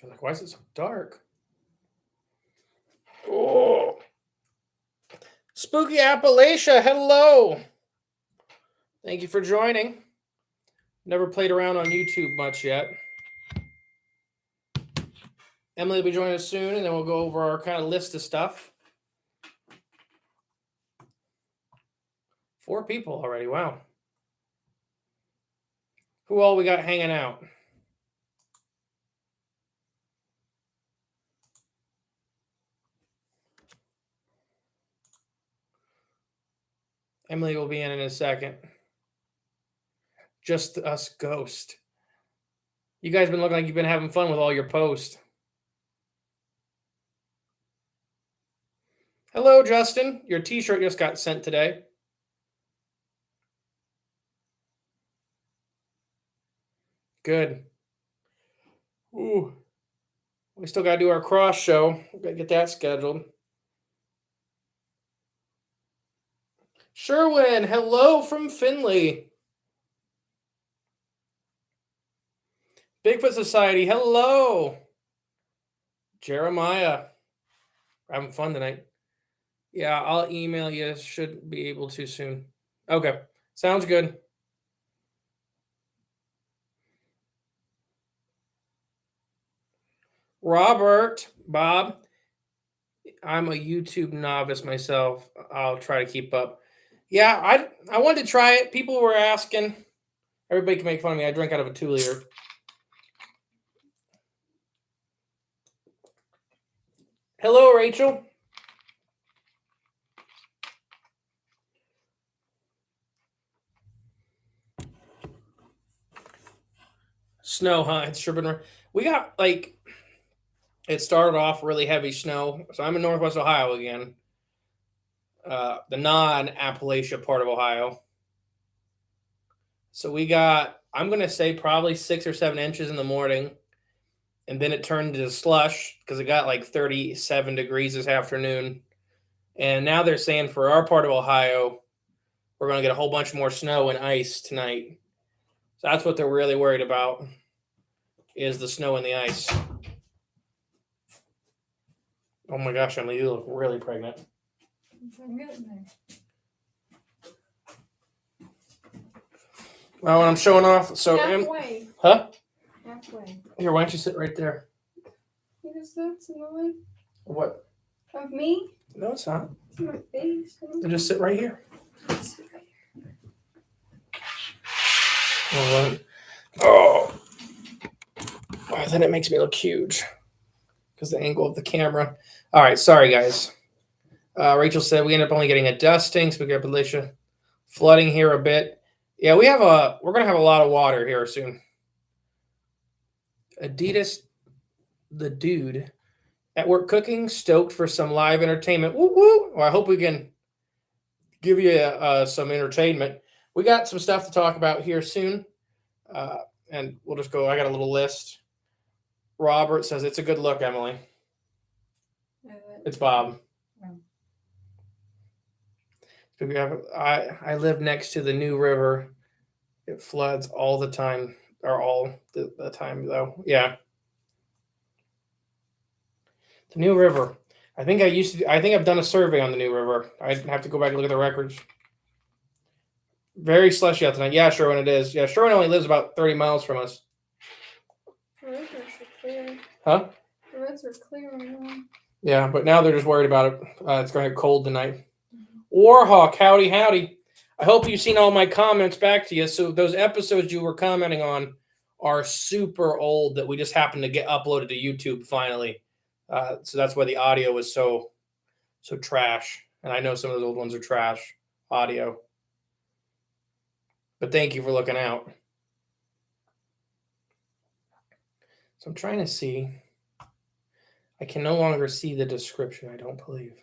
I'm like, why is it so dark? Oh, Spooky Appalachia, hello. Thank you for joining. Never played around on YouTube much yet. Emily will be joining us soon, and then we'll go over our kind of list of stuff. 4 people already, wow. Who all we got hanging out? Emily will be in a second. Just us ghost. You guys been looking like you've been having fun with all your posts. Hello, Justin. Your t-shirt just got sent today. Good. Ooh. We still got to do our cross show. We got to get that scheduled. Sherwin, hello from Finley. Bigfoot Society, hello. Jeremiah, we're having fun tonight. Yeah, I'll email you. Should be able to soon. Okay, sounds good. Robert, Bob, I'm a YouTube novice myself. I'll try to keep up. Yeah, I wanted to try it. People were asking. Everybody can make fun of me. I drink out of a 2-liter. Hello, Rachel. Snow, huh? It's sure been. We got like, it started off really heavy snow. So I'm in Northwest Ohio again, the non-Appalachia part of Ohio. So we got, I'm gonna say probably 6 or 7 inches in the morning, and then it turned into slush because it got like 37 degrees this afternoon. And now they're saying for our part of Ohio, we're gonna get a whole bunch more snow and ice tonight. So that's what they're really worried about, is the snow and the ice. Oh my gosh, Emily, you look really pregnant. I'm getting there. Well, I'm showing off. So, halfway. Huh? Halfway. Here, why don't you sit right there? Because that's in the way What? of me. No, it's not. It's my face. Then just sit right here. Sit right here. All right. Oh, then it makes me look huge because the angle of the camera. All right, sorry guys. Rachel said we end up only getting a dusting. Speaking of Appalachia, flooding here a bit. Yeah, we're gonna have a lot of water here soon. Adidas, the dude, at work cooking, stoked for some live entertainment. Woo woo! Well, I hope we can give you some entertainment. We got some stuff to talk about here soon, and we'll just go. I got a little list. Robert says it's a good look, Emily. It's Bob. I live next to the New River. It floods all the time, or all the time though. Yeah. The New River. I think I've done a survey on the New River. I'd have to go back and look at the records. Very slushy out tonight. Yeah, Sherwin, it is. Yeah, Sherwin only lives about 30 miles from us. The roads are clear. Huh? The roads are clear now. Yeah, but now they're just worried about it. It's going to get cold tonight. Warhawk, howdy, howdy. I hope you've seen all my comments back to you. So those episodes you were commenting on are super old that we just happened to get uploaded to YouTube finally. So that's why the audio was so trash. And I know some of those old ones are trash audio. But thank you for looking out. So I'm trying to see. I can no longer see the description, I don't believe.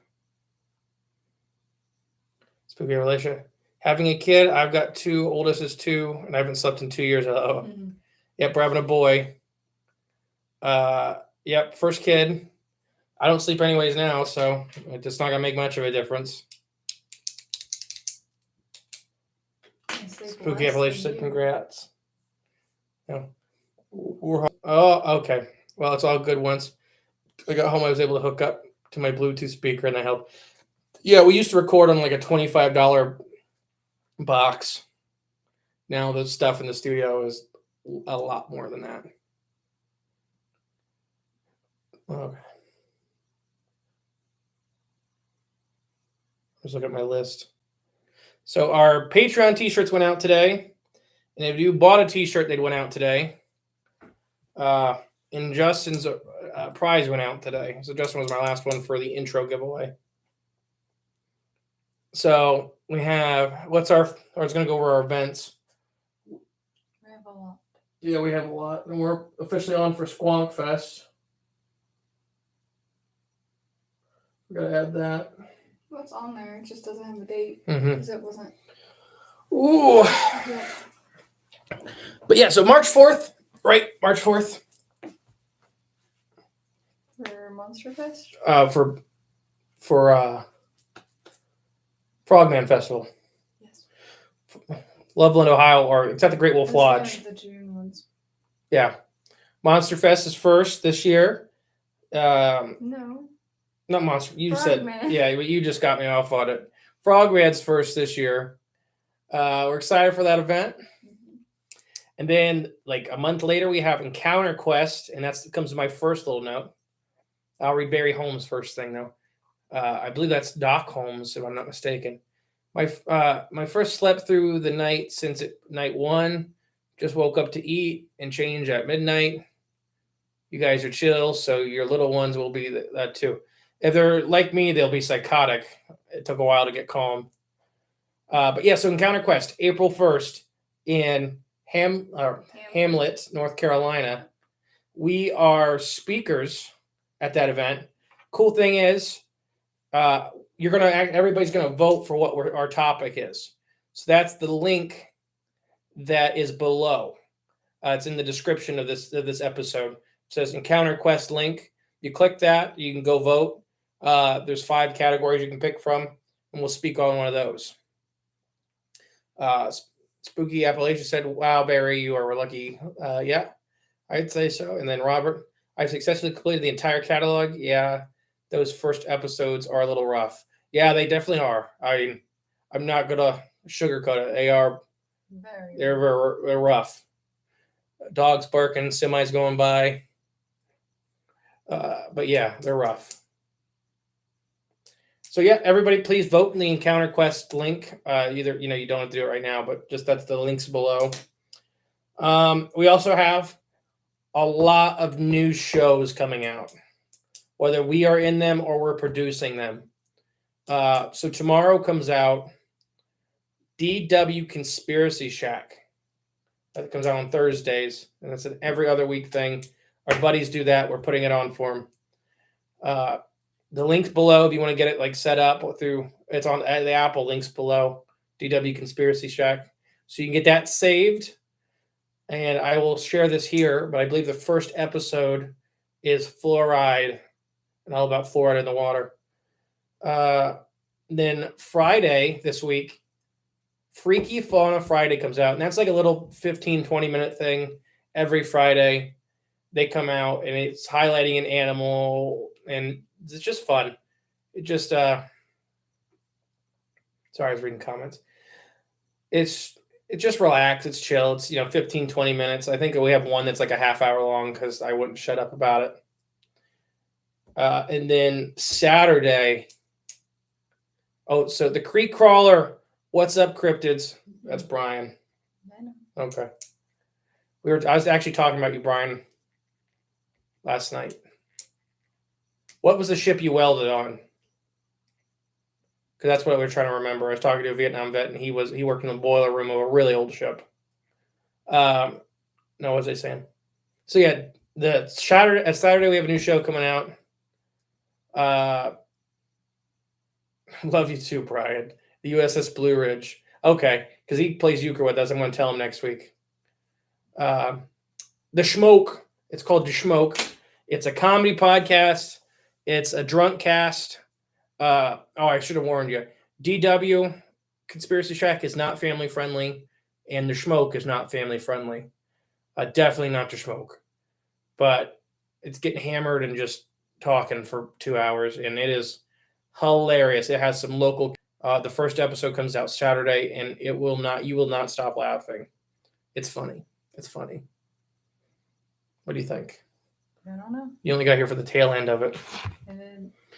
Spooky relationship. Having a kid, I've got 2. Oldest is 2, and I haven't slept in 2 years. Yep, we're having a boy. Yep, first kid. I don't sleep anyways now, so it's not gonna make much of a difference. Spooky Appalachia said congrats. No. Oh, okay. Well, it's all good once I got home. I was able to hook up to my Bluetooth speaker, and that helped. Yeah, we used to record on like a $25 box. Now the stuff in the studio is a lot more than that. Okay. Let's look at my list. So our Patreon t-shirts went out today. And if you bought a t-shirt, they'd went out today. And Justin's prize went out today. So Justin was my last one for the intro giveaway. So we have, I was going to go over our events. We have a lot. Yeah, we have a lot. And we're officially on for Squonk Fest. We got to add that. What's on there? It just doesn't have a date. Mm-hmm. Because it wasn't. Ooh. Yeah. But yeah, so March 4th, right? March 4th. For Monster Fest? For Frogman Festival. Yes. Loveland, Ohio, or it's at the Great Wolf Lodge. The June ones. Yeah. Monster Fest is first this year. No. Not Monster. You Frogman. said, yeah, you just got me off on it. Frogman's first this year. We're excited for that event. Mm-hmm. And then, like a month later, we have EncounterQuest, and that comes to my first little note. I'll read Barry Holmes' first thing, though. I believe that's Doc Holmes, if I'm not mistaken. My first slept through the night since night one. Just woke up to eat and change at midnight. You guys are chill, so your little ones will be that too. If they're like me, they'll be psychotic. It took a while to get calm. But yeah, so EncounterQuest, April 1st in Hamlet, North Carolina. We are speakers at that event. Cool thing is, everybody's gonna vote for what our topic is. So that's the link that is below. It's in the description of this episode. It says EncounterQuest link. You click that, you can go vote. There's 5 categories you can pick from, and we'll speak on one of those. Spooky Appalachia said, "Wow, Barry, you are lucky." Yeah, I'd say so. And then Robert, "I've successfully completed the entire catalog." Yeah, those first episodes are a little rough. Yeah, they definitely are. I'm not gonna sugarcoat it. They are. They're rough. Dogs barking, semis going by. But yeah, they're rough. So yeah, everybody, please vote in the EncounterQuest link. Either you don't have to do it right now, but just that's the links below. We also have a lot of new shows coming out, whether we are in them or we're producing them. So tomorrow comes out DW Conspiracy Shack. That comes out on Thursdays, and it's an every other week thing. Our buddies do that. We're putting it on for them. The links below, if you want to get it set up through, it's on the Apple links below, DW Conspiracy Shack. So you can get that saved. And I will share this here, but I believe the first episode is fluoride and all about fluoride in the water. Then Friday this week, Freaky Fauna Friday comes out. And that's like a little 15, 20-minute thing every Friday. They come out, and it's highlighting an animal, and it's just fun. It just, sorry, I was reading comments. It's just relax. It's chill. It's, 15, 20 minutes. I think we have one that's like a half hour long because I wouldn't shut up about it. And then Saturday. Oh, so the Creek Crawler. What's up, cryptids? That's Brian. Okay. I was actually talking about you, Brian, last night. What was the ship you welded on? Because that's what we were trying to remember. I was talking to a Vietnam vet, and he worked in the boiler room of a really old ship. No, what was I saying? So yeah, Saturday we have a new show coming out. Love you too, Brian. The USS Blue Ridge. Okay, because he plays euchre with us. I'm going to tell him next week. The Schmoke. It's called The Schmoke. It's a comedy podcast. It's a drunk cast. I should have warned you. DW Conspiracy Shack is not family friendly, and The Schmoke is not family friendly. Definitely not The Schmoke. But it's getting hammered and just talking for 2 hours, and it is hilarious. It has some local. The first episode comes out Saturday, and you will not stop laughing. It's funny. It's funny. What do you think? I don't know. You only got here for the tail end of it.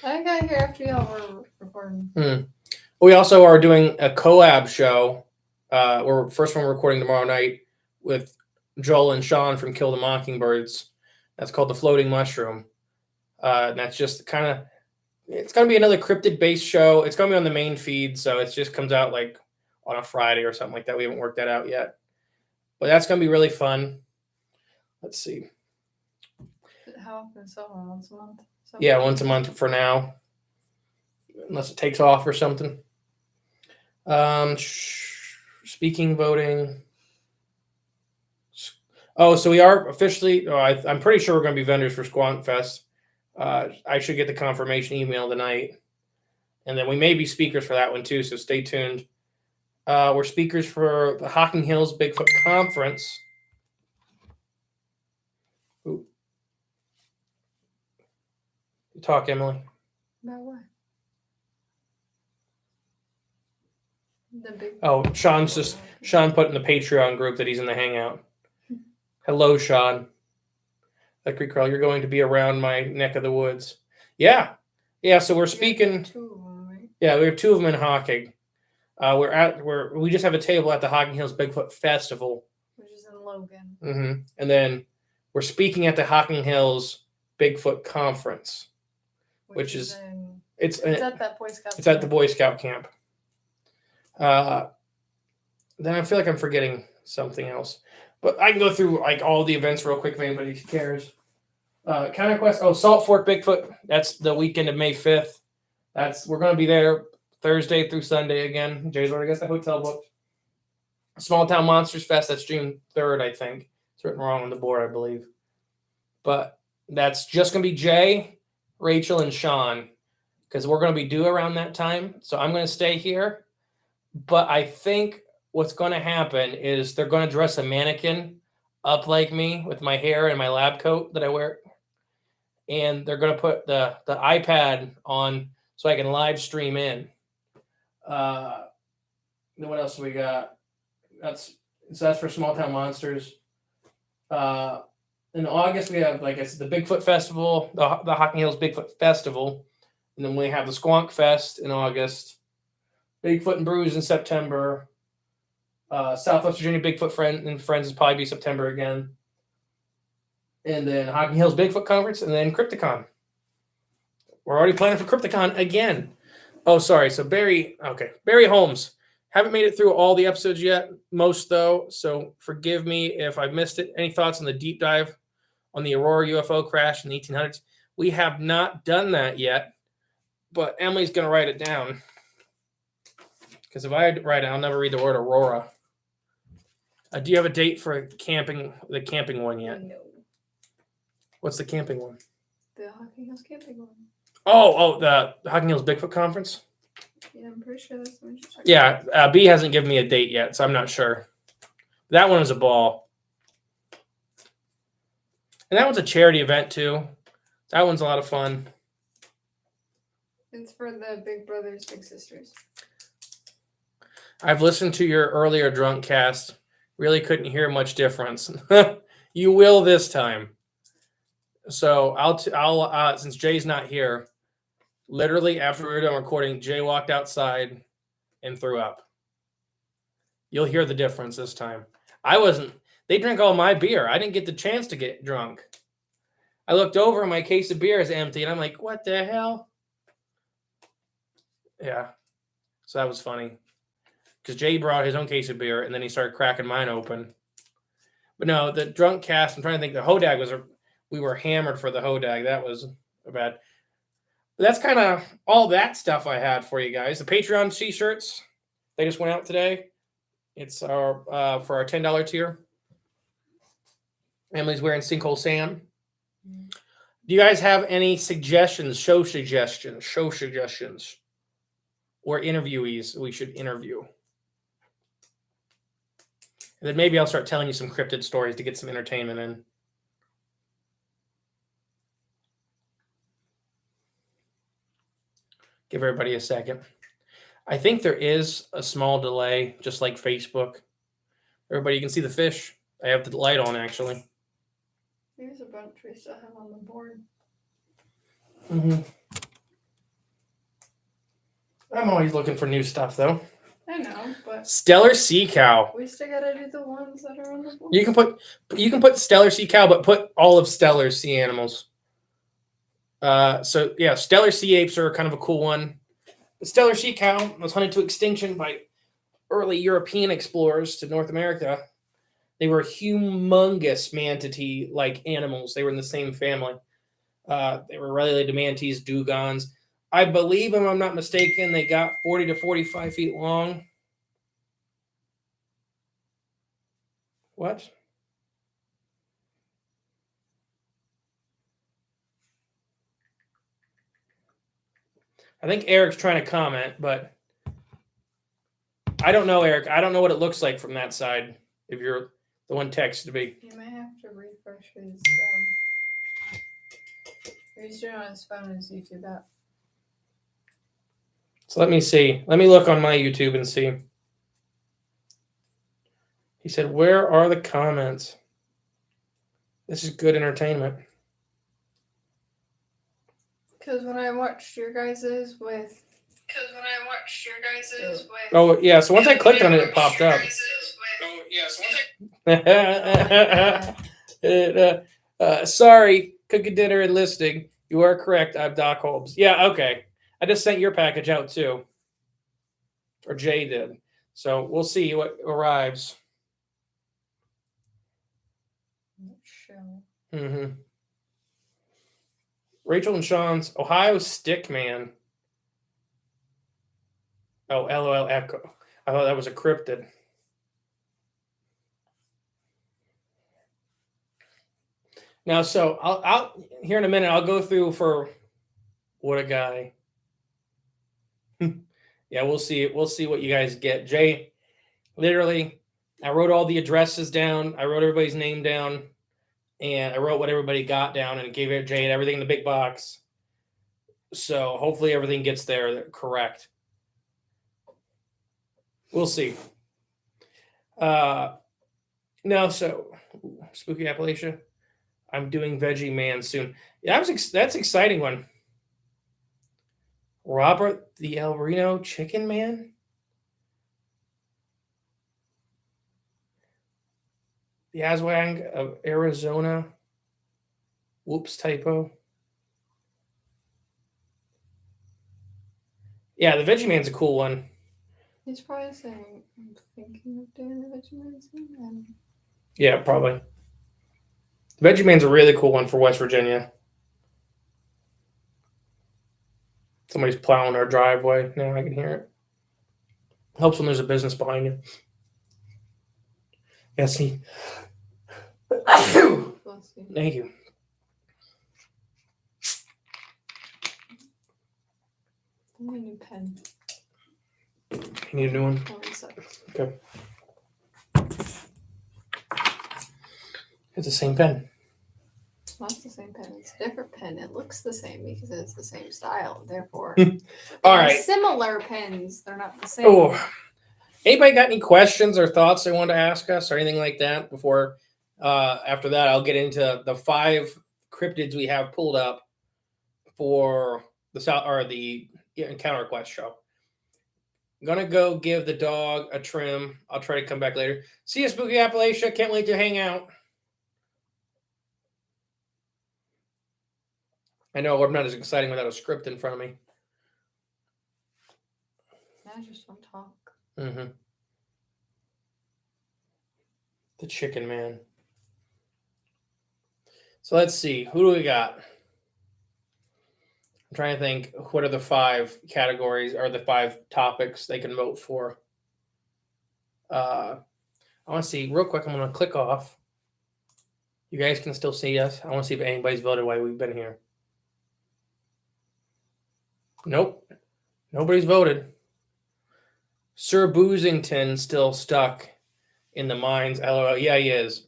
I got here after y'all were recording. We also are doing a collab show. We're first one recording tomorrow night with Joel and Sean from Kill the Mockingbirds. That's called The Floating Mushroom. And that's just kind of, it's going to be another cryptid-based show. It's going to be on the main feed, so it just comes out like on a Friday or something like that. We haven't worked that out yet. But that's going to be really fun. Let's see. How often? So once a month? Yeah, once a month for now. Unless it takes off or something. Speaking, voting. Oh, so we are officially, I'm pretty sure we're going to be vendors for Squonk Fest. I should get the confirmation email tonight. And then we may be speakers for that one too, so stay tuned. We're speakers for the Hocking Hills Bigfoot Conference. Ooh. You talk, Emily. About what? Sean put in the Patreon group that he's in the Hangout. Hello, Sean. Lucky Carl, you're going to be around my neck of the woods. Yeah. So we're speaking. Two of them, right? Yeah, we have two of them in Hocking. We just have a table at the Hocking Hills Bigfoot Festival, which is in Logan. Mm-hmm. And then we're speaking at the Hocking Hills Bigfoot Conference, which is it's at that Boy Scout. It's at the Boy Scout camp. Then I feel like I'm forgetting something else, but I can go through like all the events real quick if anybody cares. EncounterQuest. Salt Fork Bigfoot. That's the weekend of May 5th. We're going to be there Thursday through Sunday again. Jay's already got the hotel booked. Small Town Monsters Fest. That's June 3rd, I think. It's written wrong on the board, I believe. But that's just going to be Jay, Rachel, and Sean because we're going to be due around that time. So I'm going to stay here. But I think what's going to happen is they're going to dress a mannequin up like me with my hair and my lab coat that I wear. And they're going to put the iPad on so I can live stream in. Then what else do we got? That's for Small Town Monsters. In August, we have, like I said, the Bigfoot Festival, the Hocking Hills Bigfoot Festival. And then we have the Squonk Fest in August. Bigfoot and Brews in September. Southwest Virginia Bigfoot and Friends will probably be September again. And then Hocking Hills Bigfoot Conference, and then Crypticon. We're already planning for Crypticon again. Oh, sorry. So Barry Holmes. Haven't made it through all the episodes yet, most though, so forgive me if I missed it. Any thoughts on the deep dive on the Aurora UFO crash in the 1800s? We have not done that yet, but Emily's going to write it down. Because if I write it, I'll never read the word Aurora. Do you have a date for the camping one yet? No. What's the camping one? The Hocking Hills camping one. The Hocking Hills Bigfoot Conference? Yeah, I'm pretty sure that's the one. Yeah, B hasn't given me a date yet, so I'm not sure. That one was a ball. And that one's a charity event, too. That one's a lot of fun. It's for the Big Brothers, Big Sisters. I've listened to your earlier drunk cast. Really couldn't hear much difference. You will this time. So I'll since Jay's not here, literally after we were done recording, Jay walked outside and threw up. You'll hear the difference this time. They drank all my beer. I didn't get the chance to get drunk. I looked over and my case of beer is empty, and I'm like, what the hell? Yeah. So that was funny. Because Jay brought his own case of beer, and then he started cracking mine open. But no, the drunk cast, I'm trying to think, the Hodag we were hammered for the Hodag. That was bad. But that's kind of all that stuff I had for you guys. The Patreon t-shirts, they just went out today. It's for our $10 tier. Emily's wearing Sinkhole Sam. Do you guys have any suggestions, show suggestions, or interviewees we should interview? And then maybe I'll start telling you some cryptid stories to get some entertainment in. Give everybody a second. I think there is a small delay, just like Facebook. Everybody, you can see the fish. I have the light on, actually. There's a bunch we still have on the board. Mm-hmm. I'm always looking for new stuff, though. I know, but Stellar sea cow. we still gotta do the ones that are on the board. You can put stellar sea cow, but put all of Stellar's sea animals. So yeah, stellar sea apes are kind of a cool one. The stellar sea cow was hunted to extinction by early European explorers to North America. They were humongous manatee-like animals. They were in the same family. They were related to manatees, dugongs. I believe, if I'm not mistaken, they got 40 to 45 feet long. What? I think Eric's trying to comment, but I don't know, Eric. I don't know what it looks like from that side. If you're the one texted me. You might have to refresh his. He's doing on his phone his YouTube app. So let me see. Let me look on my YouTube and see. He said, "Where are the comments? This is good entertainment." Because when I watched your guys's with. Oh yeah. So once I clicked on it, it popped up. Oh yeah. So once Sorry, cookie dinner and listing. You are correct. I'm Doc Holmes. Yeah. Okay. I just sent your package out too, or Jay did. So we'll see what arrives. Show. Mm-hmm. Rachel and Sean's Ohio Stickman. Oh, LOL Echo. I thought that was a cryptid. Now, so I'll here in a minute. I'll go through for what a guy. Yeah, we'll see. We'll see what you guys get. Jay, literally, I wrote all the addresses down. I wrote everybody's name down, and I wrote what everybody got down, and gave Jay everything in the big box. So hopefully everything gets there correct. We'll see. No, so Spooky Appalachia. I'm doing Veggie Man soon. Yeah, that's an exciting one. Robert the El Reno Chicken Man. The Aswang of Arizona. Whoops, typo. Yeah, the Veggie Man's a cool one. He's probably saying, I'm thinking of doing the Vegemite soon. Yeah, probably. The Veggie Man's a really cool one for West Virginia. Somebody's plowing our driveway. Now I can hear it. Helps when there's a business behind you. Yes, he. Thank you. I need a new pen. You need a new one? Oh, it sucks. Okay. It's the same pen. It's not the same pen. It's a different pen. It looks the same because it's the same style. Therefore, all right. Similar pens. They're not the same. Oh, anybody got any questions or thoughts they want to ask us or anything like that before? After that, I'll get into the 5 cryptids we have pulled up for the EncounterQuest show. I'm gonna go give the dog a trim. I'll try to come back later. See you, Spooky Appalachia. Can't wait to hang out. I know I'm not as exciting without a script in front of me. I just don't talk. Mm-hmm. The Chicken Man. So let's see. Who do we got? I'm trying to think. What are the 5 categories or the 5 topics they can vote for? I want to see real quick. I'm going to click off. You guys can still see us. I want to see if anybody's voted while we've been here. Nope. Nobody's voted. Sir Boozington still stuck in the mines. LOL. Yeah, he is.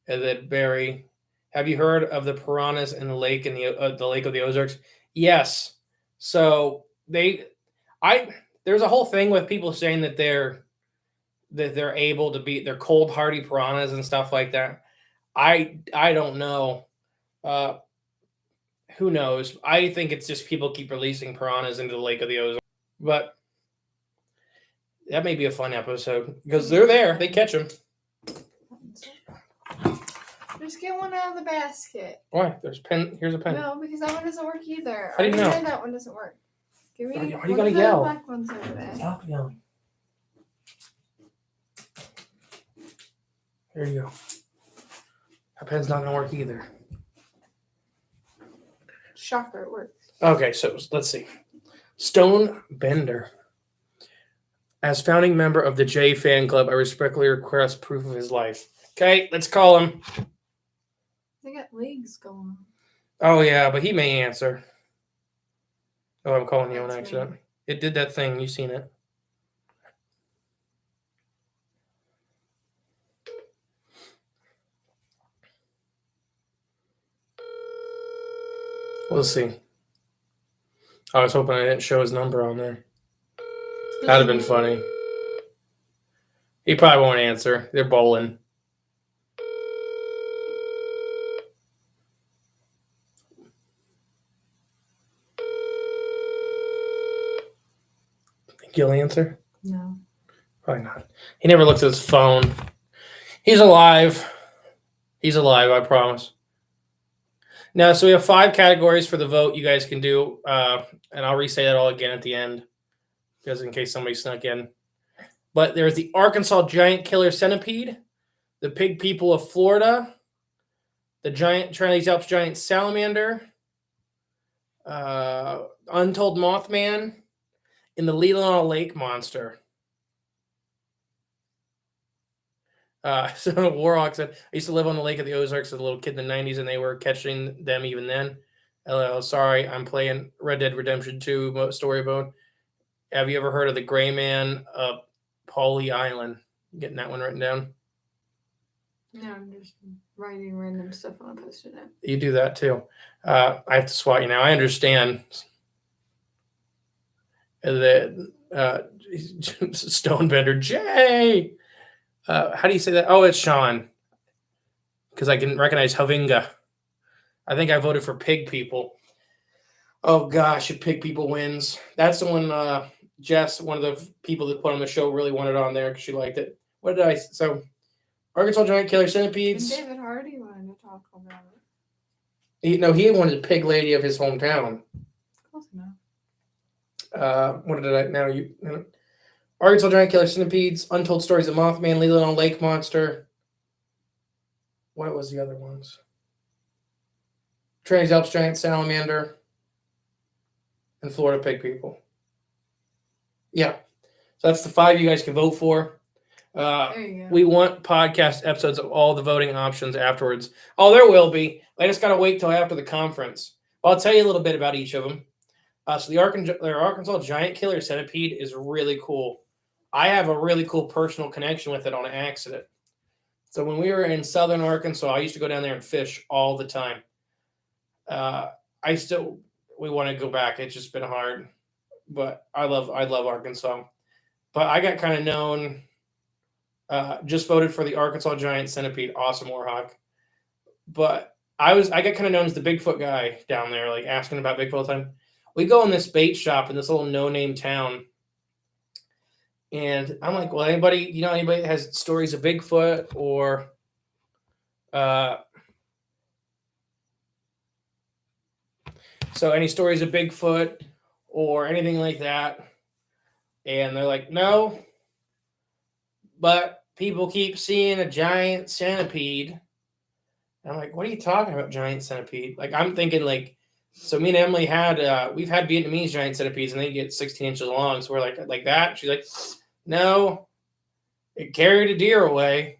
And then Barry, have you heard of the piranhas in the lake the Lake of the Ozarks? Yes. So there's a whole thing with people saying that they're able to be, they're cold hardy piranhas and stuff like that. I don't know. Who knows? I think it's just people keep releasing piranhas into the Lake of the Ozarks. But that may be a fun episode because they're there. They catch them. Just get one out of the basket. Why? Here's a pen. No, because that one doesn't work either. How do you know? That one doesn't work. Give me Why you one gotta of the yell? black ones over there. Stop yelling. There you go. That pen's not gonna work either. Shocker, it works. Okay, so let's see. Stone Bender. As founding member of the J Fan Club, I respectfully request proof of his life. Okay, let's call him. They got legs going. Oh, yeah, but he may answer. Oh, I'm calling you on That's accident. me. It did that thing. You seen it. We'll see. I was hoping I didn't show his number on there. That'd have been funny. He probably won't answer. They're bowling. Think he'll answer? No. Probably not. He never looks at his phone. He's alive. He's alive, I promise. Now, so we have 5 categories for the vote you guys can do. And I'll re-say that all again at the end, because in case somebody snuck in. But there's the Arkansas Giant Killer Centipede, the Pig People of Florida, the Chinese Alps Giant Salamander, Untold Mothman, and the Leelanau Lake Monster. So Warhawk said, I used to live on the Lake of the Ozarks as a little kid in the 90s, and they were catching them even then. LL, sorry, I'm playing Red Dead Redemption 2 story mode. Have you ever heard of the Gray Man of Pauly Island? Getting that one written down? No, I'm just writing random stuff on a post-it note. You do that too. I have to swat you now. I understand that Stonebender Jay. How do you say that? Oh, it's Sean. Because I can recognize Havinga. I think I voted for Pig People. Oh gosh, if Pig People wins, that's the one. Jess, one of the people that put on the show, really wanted on there because she liked it. What did I? So, Arkansas Giant Killer Centipedes. And David Hardy wanted to talk about it. He wanted a pig lady of his hometown. Close enough. What did I now? Arkansas Giant Killer Centipedes, Untold Stories of Mothman, Leelanau Lake Monster. What was the other ones? Chinese Alps Giant Salamander, and Florida Pig People. Yeah. So that's the 5 you guys can vote for. There you go. We want podcast episodes of all the voting options afterwards. Oh, there will be. I just got to wait till after the conference. I'll tell you a little bit about each of them. So the Arkansas Giant Killer Centipede is really cool. I have a really cool personal connection with it on accident. So when we were in southern Arkansas, I used to go down there and fish all the time. We want to go back. It's just been hard, but I love Arkansas. But I got kind of known. Just voted for the Arkansas Giant Centipede. Awesome Warhawk. But I got kind of known as the Bigfoot guy down there, like asking about Bigfoot all the time. We go in this bait shop in this little no-name town. And I'm like, well, anybody that has stories of Bigfoot or so any stories of Bigfoot or anything like that? And they're like, no, but people keep seeing a giant centipede. And I'm like, what are you talking about, giant centipede? Like, I'm thinking like, so me and Emily we've had Vietnamese giant centipedes and they get 16 inches long. So we're like that. She's like, no, it carried a deer away.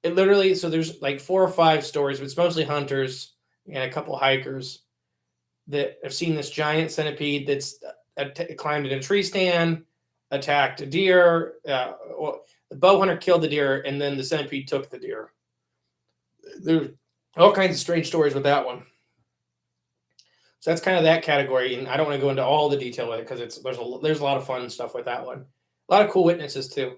It literally, so there's like 4 or 5 stories, but it's mostly hunters and a couple hikers that have seen this giant centipede that's climbed in a tree stand, attacked a deer. The bow hunter killed the deer, and then the centipede took the deer. There's all kinds of strange stories with that one. So that's kind of that category, and I don't want to go into all the detail with it because there's a lot of fun stuff with that one. A lot of cool witnesses too.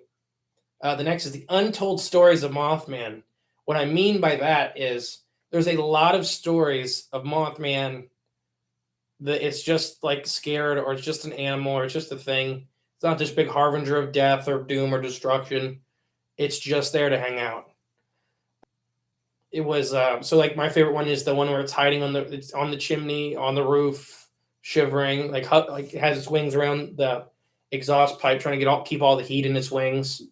The next is the Untold Stories of Mothman. What I mean by that is there's a lot of stories of Mothman that it's just like scared, or it's just an animal, or it's just a thing. It's not this big harbinger of death or doom or destruction. It's just there to hang out. It was so like my favorite one is the one where it's hiding it's on the chimney, on the roof, shivering, like it has its wings around the exhaust pipe, trying to keep all the heat in its wings.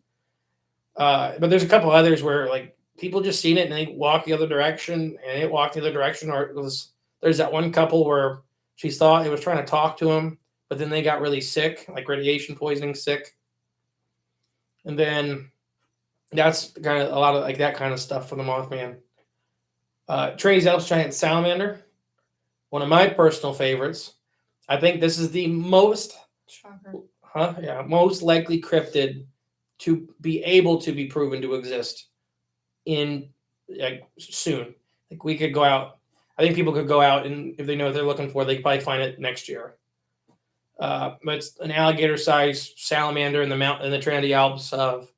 But there's a couple others where like people just seen it and they walk the other direction, and it walked the other direction. Or there's that one couple where she thought it was trying to talk to him, but then they got really sick, like radiation poisoning sick. And then that's kind of a lot of like that kind of stuff for the Mothman. Trey's Elf Giant Salamander, one of my personal favorites. I think this is the most likely cryptid to be able to be proven to exist in soon. Like we could go out. I think people could go out, and if they know what they're looking for, they could probably find it next year. But it's an alligator-sized salamander in the Trinity Alps of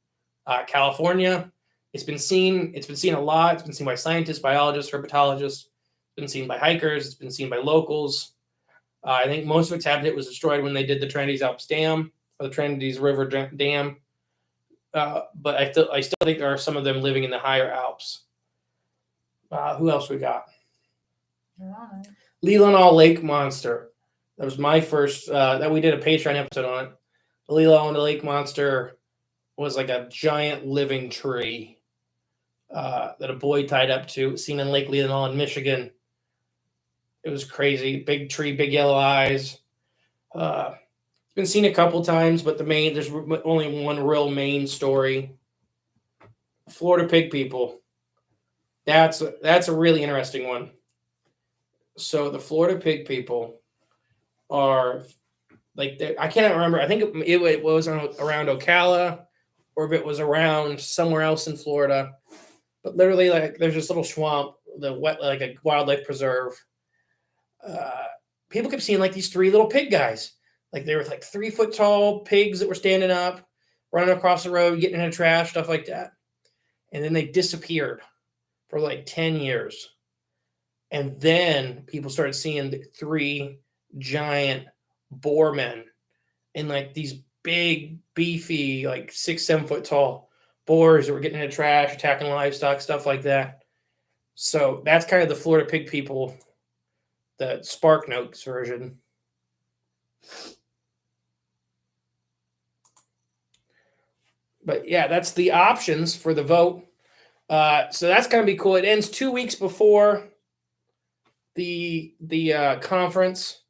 California. It's been seen a lot. It's been seen by scientists, biologists, herpetologists. It's been seen by hikers. It's been seen by locals. I think most of its habitat was destroyed when they did the Trinity's Alps Dam, or the Trinity's River Dam. But I still think there are some of them living in the higher Alps. Who else we got? Leelanau Lake Monster. That was my first. That we did a Patreon episode on it. The Leelanau Lake Monster was like a giant living tree that a boy tied up to, seen in Lake Leelanau in Michigan. It was crazy. Big tree, big yellow eyes. It's been seen a couple times, but there's only one real main story. Florida pig people. That's a really interesting one. So the Florida pig people are like, I cannot remember. I think it was around Ocala, or if it was around somewhere else in Florida. But literally, like, there's this little swamp, like a wildlife preserve. People kept seeing like these three little pig guys. Like they were like 3 foot tall pigs that were standing up, running across the road, getting in the trash, stuff like that. And then they disappeared for like 10 years. And then people started seeing the 3 giant boar men and like these big, beefy, like 6-7 foot tall boars that were getting in the trash, attacking livestock, stuff like that. So that's kind of the Florida pig people, the Spark Notes version. But yeah, that's the options for the vote. So that's going to be cool. It ends 2 weeks before the conference.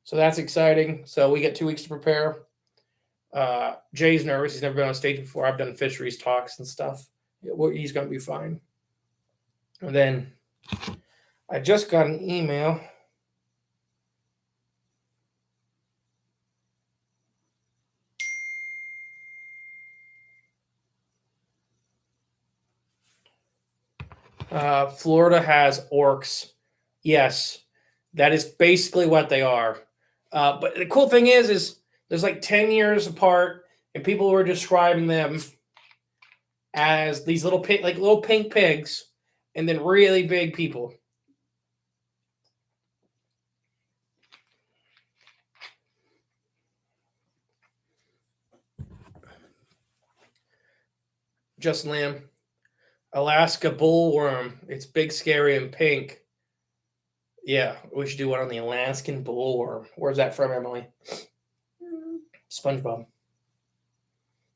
So that's exciting. So we get 2 weeks to prepare. Jay's nervous. He's never been on stage before. I've done fisheries talks and stuff. He's going to be fine. And then I just got an email. Florida has orcs. Yes, that is basically what they are. But the cool thing is there's like 10 years apart, and people were describing them as these little pink pigs, and then really big people. Justin Lamb. Alaska bullworm. It's big, scary, and pink. Yeah, we should do one on the Alaskan bullworm. Where's that from, Emily? SpongeBob.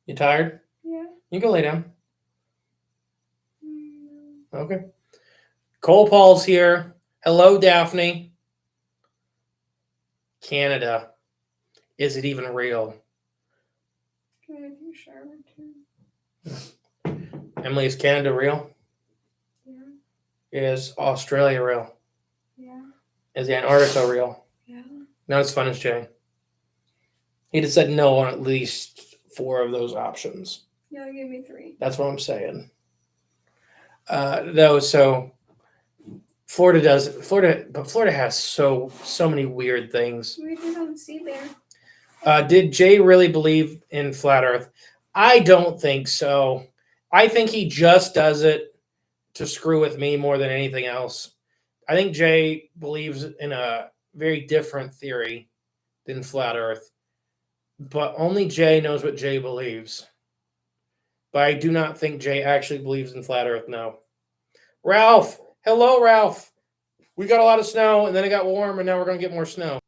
You tired? Yeah. You can lay down. Okay. Cole Paul's here. Hello, Daphne. Canada. Is it even real? Good, you sure too. Emily, is Canada real? Yeah. Is Australia real? Yeah. Is Antarctica real? Yeah. Not as fun as Jay. He just said no on at least 4 of those options. Yeah, give me 3. That's what I'm saying. So Florida does. Florida has so many weird things. We don't see there. Did Jay really believe in flat Earth? I don't think so. I think he just does it to screw with me more than anything else. I think Jay believes in a very different theory than flat Earth, but only Jay knows what Jay believes. But I do not think Jay actually believes in flat Earth. No. Ralph, hello, Ralph. We got a lot of snow, and then it got warm, and now we're gonna get more snow.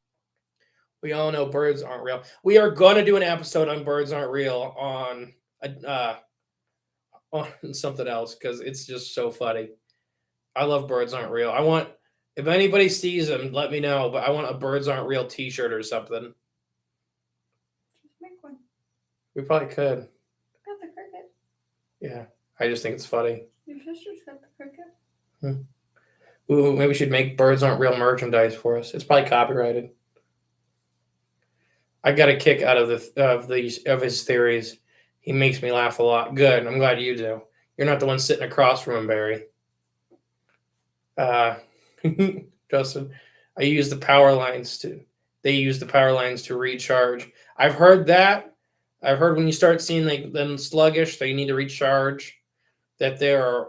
We all know birds aren't real. We are gonna do an episode on birds aren't real on something else because it's just so funny. I love birds aren't real. I want, if anybody sees them, let me know. But I want a birds aren't real T-shirt or something. Just make one. We probably could. Got the cricket. Yeah, I just think it's funny. Your sister's got the cricket. Ooh, maybe we should make birds aren't real merchandise for us. It's probably copyrighted. I got a kick out of his theories. He makes me laugh a lot. Good. I'm glad you do. You're not the one sitting across from him, Barry. Justin, they use the power lines to recharge. I've heard that. I've heard when you start seeing them sluggish, they need to recharge. That the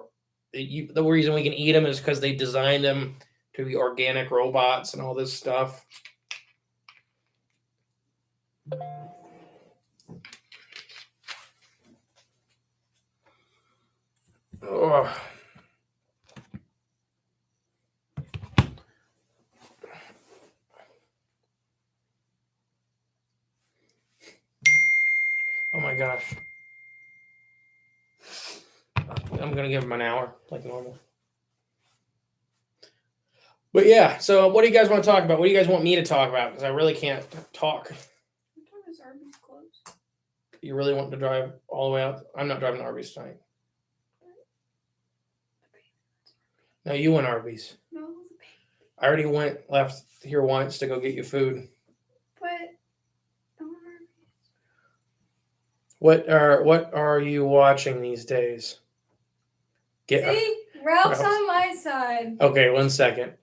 reason we can eat them is because they designed them to be organic robots and all this stuff. Oh. Oh my gosh. I'm going to give him an hour like normal. But yeah, so what do you guys want to talk about? What do you guys want me to talk about? Because I really can't talk. What time is Arby's closed? You really want to drive all the way out? I'm not driving to Arby's tonight. No, you went Arby's. No, the baby. I already left here once to go get you food. But I want Arby's. What are you watching these days? See? Ralph's on my side. Okay, 1 second.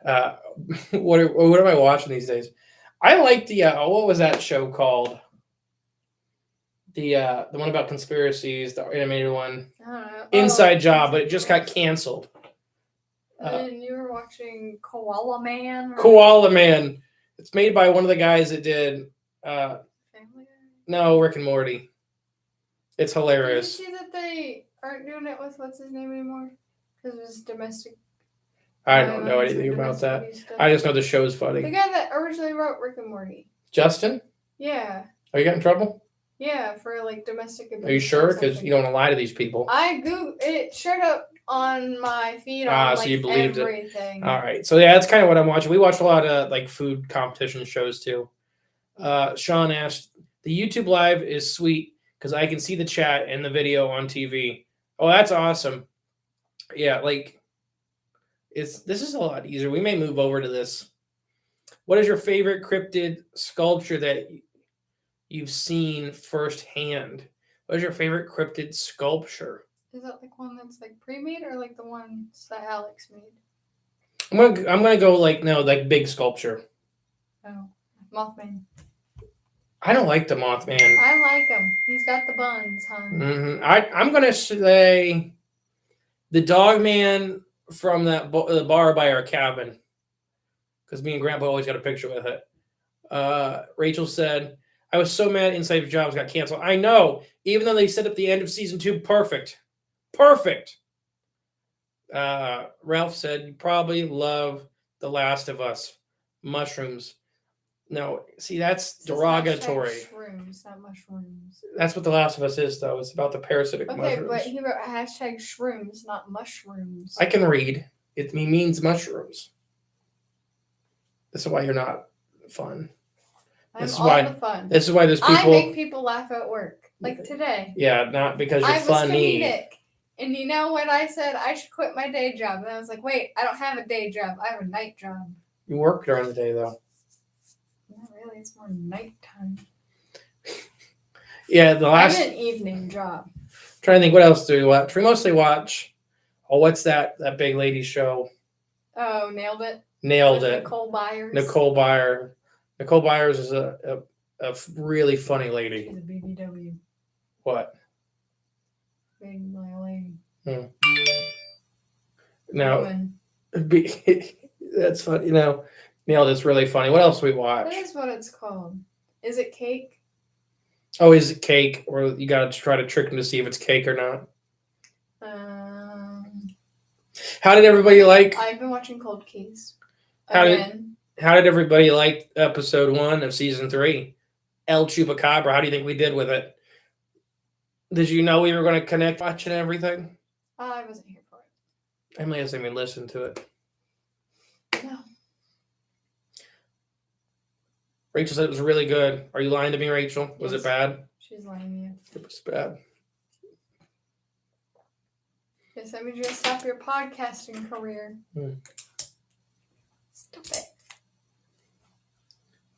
What am I watching these days? I like the what was that show called? The one about conspiracies, the animated one. I don't know. Inside Job, but it just got canceled. And you were watching Koala Man? Koala Man. It's made by one of the guys that did Family Guy? no, Rick and Morty. It's hilarious. Did you see that they aren't doing it with what's his name anymore? Because it was domestic. I don't know anything about that. I just know the show's The funny. guy that originally wrote Rick and Morty. Justin? Yeah. Are you got in trouble? Yeah, for domestic abuse. Are you sure? Because you don't want to lie to these people. It showed up on my feed so you believed everything. All right. So yeah, that's kind of what I'm watching. We watch a lot of food competition shows too. Sean asked, the YouTube live is sweet because I can see the chat and the video on TV. Oh, that's awesome. Yeah, this is a lot easier. We may move over to this. What is your favorite cryptid sculpture that you've seen firsthand? What is your favorite cryptid sculpture? Is that one that's pre-made or the ones that Alex made? I'm gonna go big sculpture. Oh, Mothman. I don't like the Mothman. I like him. He's got the buns, hon. Mm-hmm. I'm gonna say the dog man from the bar by our cabin, because me and Grandpa always got a picture with it. Rachel said, I was so mad Inside Jobs got canceled. I know, even though they set up the end of season 2 perfect. Ralph said, you probably love The Last of Us. Mushrooms. No, see, that's derogatory. Shrooms, not mushrooms. That's what The Last of Us is, though. It's about the parasitic mushrooms. Okay, but he wrote #shrooms, not mushrooms. I can read. It means mushrooms. This is why you're not fun. I'm all the fun. This is why there's people. I make people laugh at work, like today. Yeah, not because you're funny. I was comedic. And you know what I said? I should quit my day job. And I was like, wait, I don't have a day job. I have a night job. You work during the day, though. Not really. It's more nighttime. Yeah, I have an evening job. Trying to think, what else do we watch? We mostly watch. Oh, what's that big lady show? Oh, nailed it. Nailed With it. Nicole Byers. Nicole Byers is a really funny lady. She's a BBW. What? Big my lady. No, Woman. that's funny. Nailed it's really funny. What else we watch? That is what it's called. Is it cake? Oh, is it cake? Or you got to try to trick them to see if it's cake or not. How did everybody like? I've been watching Cold Case. How Again. How did everybody like episode 1 of season 3? El Chupacabra. How do you think we did with it? Did you know we were going to connect watching everything? I wasn't here for it. Emily hasn't even listened to it. No. Rachel said it was really good. Are you lying to me, Rachel? Was Yes. it bad? She's lying to you. It was bad. Yes, that means you're going to stop your podcasting career. Stop it.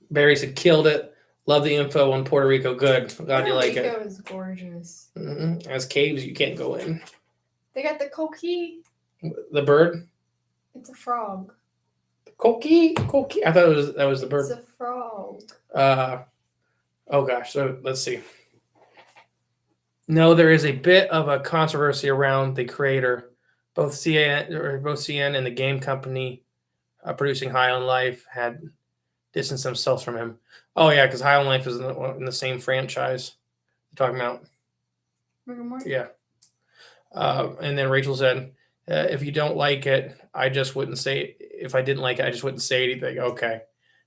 Barry said, killed it. Love the info on Puerto Rico. Good. Glad you like Puerto it. Rico is gorgeous. As caves, you can't go in. They got the coqui. The bird? It's a frog. Coqui? I thought that was the bird. It's a frog. Oh gosh. So let's see. No, there is a bit of a controversy around the creator. Both CN and the game company producing High on Life had distanced themselves from him. Oh yeah, because High on Life is in the same franchise. You're talking about? Rick and Morty? Yeah. And then Rachel said, if you don't like it, I just wouldn't say. If I didn't like it, I just wouldn't say anything. Okay.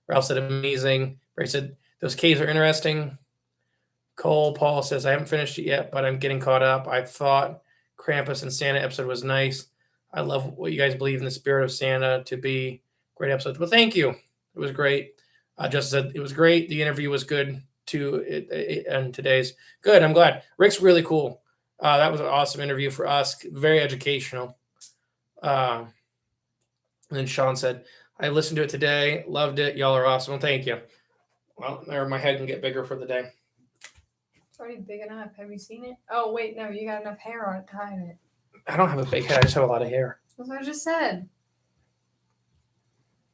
Ralph said amazing. Ray said those caves are interesting. Paul says I haven't finished it yet, but I'm getting caught up. I thought Krampus and Santa episode was nice. I love what you guys believe in the spirit of Santa to be great episode. Well, thank you. It was great. Just said it was great. The interview was good too. And today's good. I'm glad. Rick's really cool. That was an awesome interview for us. Very educational. And then Sean said, I listened to it today. Loved it. Y'all are awesome. Well, thank you. Well, there my head can get bigger for the day. It's already big enough. Have you seen it? Oh, wait, no. You got enough hair on it to hide it. I don't have a big head. I just have a lot of hair. That's what I just said.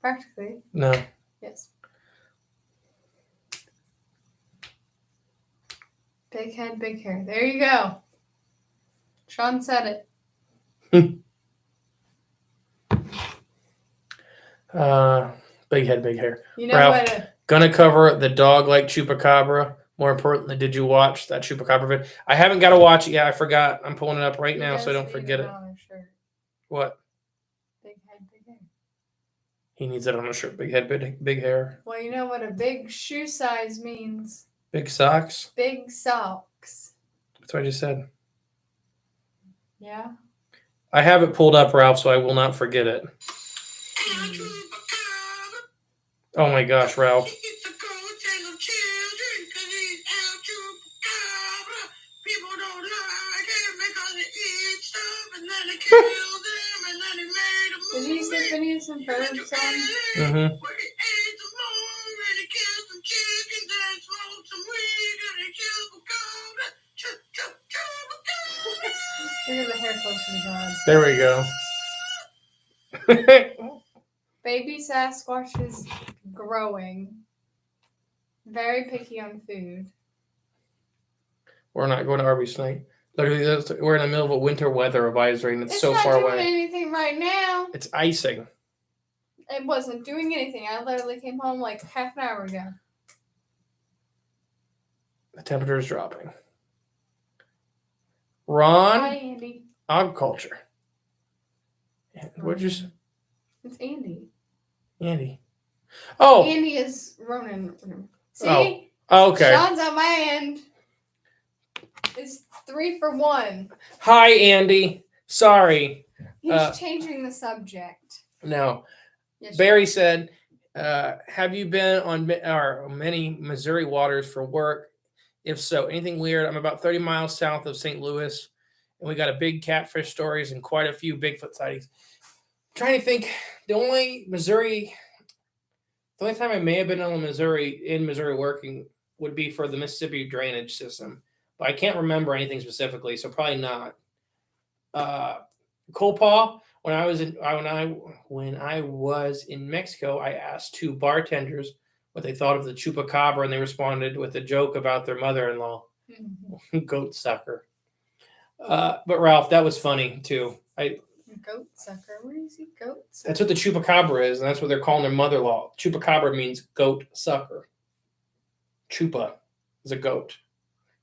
Practically. No. Yes. Big head, big hair. There you go. Sean said it. Big head, big hair. You know Ralph, what? Gonna cover the dog like Chupacabra. More importantly, did you watch that Chupacabra vid? I haven't got to watch it yet. I forgot. I'm pulling it up right now so I don't forget it. What? Big head, big hair. He needs it on a shirt. Big head, big hair. Well, you know what a big shoe size means. Big socks. Big socks. That's what I just said. Yeah? I have it pulled up, Ralph, so I will not forget it. Oh my gosh, Ralph. Did he say Phineas and Ferb song? Mm-hmm. Look at the hair closer to God. There we go. Baby Sasquatch is growing. Very picky on food. We're not going to Arby's tonight. Literally, we're in the middle of a winter weather advisory, and it's so not far doing away. anything right now. It's icing. It wasn't doing anything. I literally came home like half an hour ago. The temperature is dropping. Ron, Hi, Andy. Agriculture. What'd you say? It's Andy. Andy. Oh. Andy is Ronan. See? Oh, okay. Sean's on my end. It's 3 for 1. Hi, Andy. Sorry. He's changing the subject. No. Yes, Barry said, have you been on many Missouri waters for work? If so, anything weird? I'm about 30 miles south of St. Louis, and we got a big catfish stories and quite a few Bigfoot sightings. I'm trying to think, the only time I may have been in Missouri working would be for the Mississippi drainage system. But I can't remember anything specifically, so probably not. Cole Paul, when I was in Mexico, I asked two bartenders what they thought of the chupacabra, and they responded with a joke about their mother-in-law, goat sucker. But Ralph, that was funny too. Goat sucker. Where is he? Goat sucker. That's what the chupacabra is, and that's what they're calling their mother-in-law. Chupacabra means goat sucker. Chupa is a goat.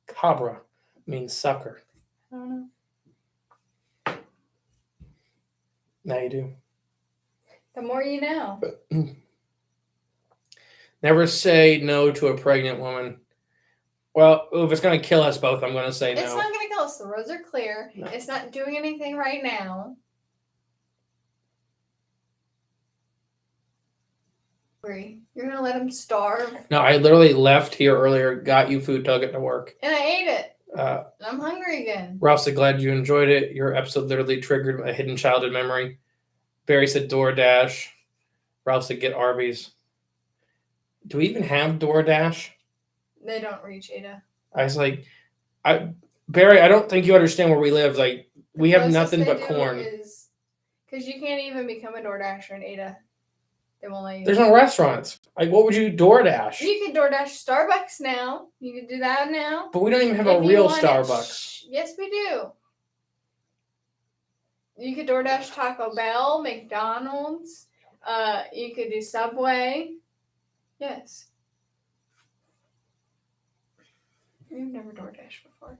Cabra means sucker. I don't know. Now you do. The more you know. Never say no to a pregnant woman. Well, if it's going to kill us both, I'm going to say no. It's not going to kill us. The roads are clear. No. It's not doing anything right now. You're going to let him starve? No, I literally left here earlier, got you food, took it to work. And I ate it. And I'm hungry again. Ralph's glad you enjoyed it. Your episode literally triggered a hidden childhood memory. Barry said DoorDash. Ralph said get Arby's. Do we even have DoorDash? They don't reach Ada. I was like, Barry, I don't think you understand where we live. Like, we have nothing but corn. Because you can't even become a DoorDasher in Ada. They won't let you. There's no restaurants. Like, what would you DoorDash? You could DoorDash Starbucks now. You could do that now. But we don't even have a real Starbucks. Yes, we do. You could DoorDash Taco Bell, McDonald's. You could do Subway. Yes. We've never DoorDashed before.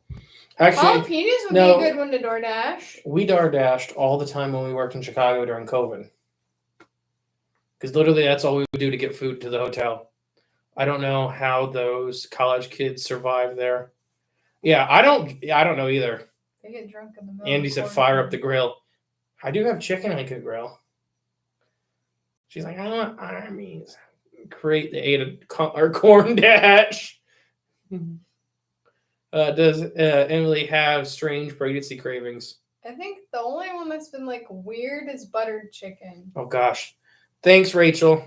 Actually, jalapenos would be a good one to DoorDash. We DoorDashed all the time when we worked in Chicago during COVID. Because literally that's all we would do to get food to the hotel. I don't know how those college kids survive there. Yeah, I don't know either. They get drunk in the middle. Andy said fire up the grill. I do have chicken I could grill. She's like, I want armies. Create the Ada or corn dash. Does Emily have strange pregnancy cravings? I think the only one that's been like weird is buttered chicken. Oh gosh. Thanks, Rachel.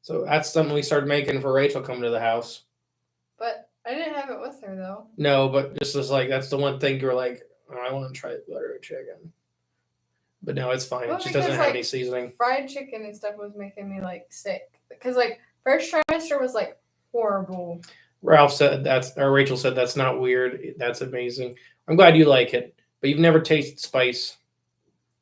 So that's something we started making for Rachel coming to the house. But I didn't have it with her though. No, but just as like that's the one thing you were like, oh, I want to try buttered chicken. But no, it's fine. Well, it just doesn't have any seasoning. Fried chicken and stuff was making me like sick. Because like first trimester was like horrible. Ralph said Rachel said that's not weird. That's amazing. I'm glad you like it, but you've never tasted spice.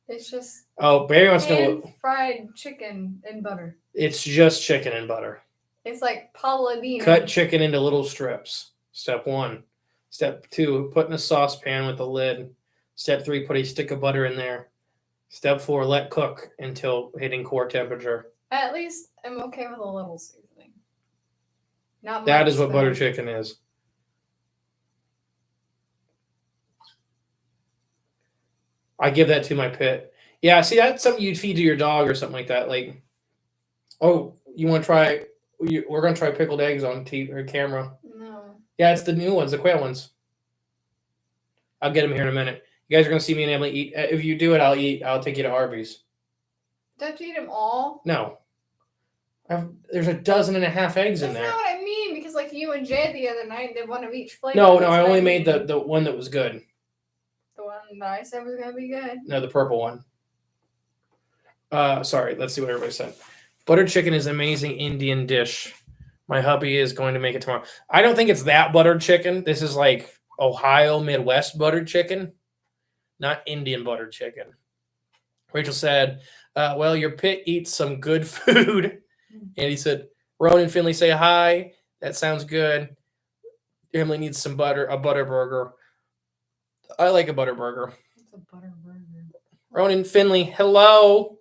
It's just Barry wants to know fried chicken and butter. It's just chicken and butter. It's like Paula Deen. Cut chicken into little strips. Step 1. Step 2, put in a saucepan with a lid. Step 3, put a stick of butter in there. Step 4, let cook until hitting core temperature. At least I'm okay with a little seasoning. Not that is what butter chicken is. I give that to my pet. Yeah, see, that's something you'd feed to your dog or something like that. Like, oh, you want to try? We're going to try pickled eggs on camera. No. Yeah, it's the new ones, the quail ones. I'll get them here in a minute. You guys are going to see me and Emily eat. If you do it, I'll eat. I'll take you to Arby's. Do I have to eat them all? No. There's 12.5 eggs in there. That's not what I mean, because like you and Jay the other night did one of each flavor. No, I only made the one that was good. The one that I said was going to be good. No, the purple one. Sorry, let's see what everybody said. Buttered chicken is an amazing Indian dish. My hubby is going to make it tomorrow. I don't think it's that buttered chicken. This is like Ohio Midwest buttered chicken, not Indian buttered chicken. Rachel said, well, your pit eats some good food. And he said, Ronan and Finley say hi. That sounds good. Emily needs a butter burger. I like a butter burger. What's a butter burger? Ronan Finley, hello.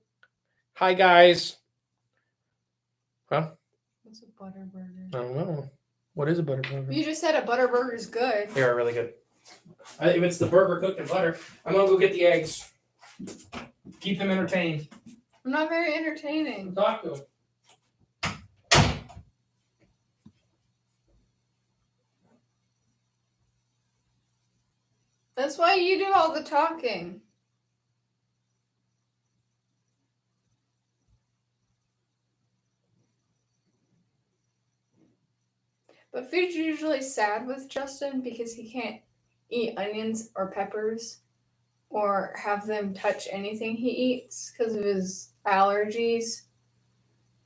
Hi, guys. Huh? What's a butter burger? I don't know. What is a butter burger? You just said a butter burger is good. They are really good. If it's the burger cooked in butter, I'm going to go get the eggs. Keep them entertained. I'm not very entertaining. Talk to them. That's why you do all the talking. But food's usually sad with Justin because he can't eat onions or peppers or have them touch anything he eats because of his allergies.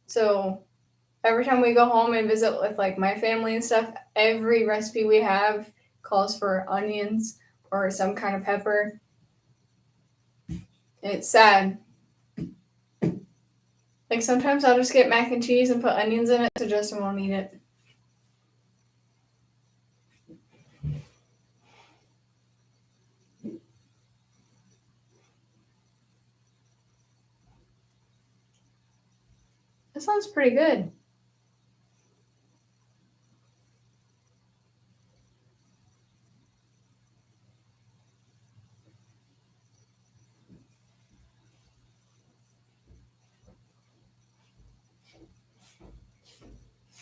So every time we go home and visit with like my family and stuff, every recipe we have calls for onions or some kind of pepper. It's sad. Like sometimes I'll just get mac and cheese and put onions in it so Justin won't eat it. That sounds pretty good.